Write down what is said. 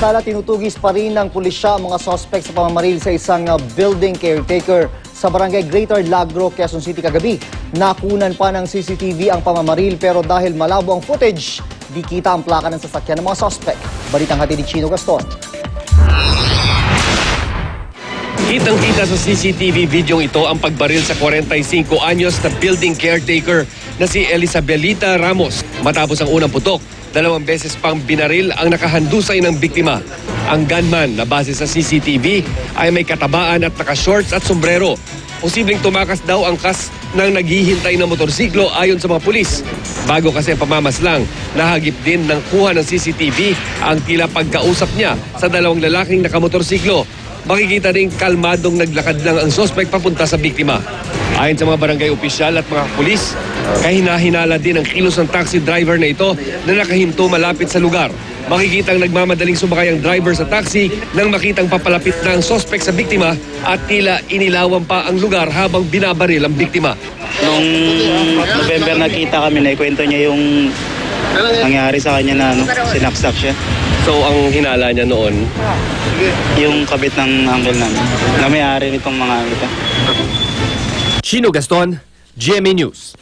Samantala, tinutugis pa rin ng pulisya ang mga suspect sa pamamaril sa isang building caretaker sa barangay Greater Lagro, Quezon City kagabi. Nakunan pa ng CCTV ang pamamaril pero dahil malabo ang footage, di kita ang plaka ng sasakyan ng mga suspect. Balitang hatid ni Chino Gaston. Kitang-kita sa CCTV video ito ang pagbaril sa 45 anyos na building caretaker na si Elizabelita Ramos. Matapos ang unang putok, 2 beses pang binaril ang nakahandusay ng biktima. Ang gunman na base sa CCTV ay may katabaan at naka-shorts at sombrero. Posibleng tumakas daw ang kas ng naghihintay na motorsiklo ayon sa mga pulis. Bago kasi ang pamamaslang, nahagip din ng kuha ng CCTV ang tila pagkausap niya sa 2 lalaking nakamotorsiklo. Makikita rin kalmadong naglakad lang ang suspect papunta sa biktima. Ayon sa mga barangay opisyal at mga pulis, kahina-hinala din ang kilos ng taxi driver na ito na nakahinto malapit sa lugar. Makikitang nagmamadaling sumakay ang driver sa taxi nang makitang papalapit na ang suspect sa biktima at tila inilawan pa ang lugar habang binabaril ang biktima. Noong November nakita kami na ikwento niya yung nangyari sa kanya na sinaksak siya. So ang hinala niya noon? Yung kabit ng uncle namin na may-ari nitong mga ito. Chino Gaston, GMA News.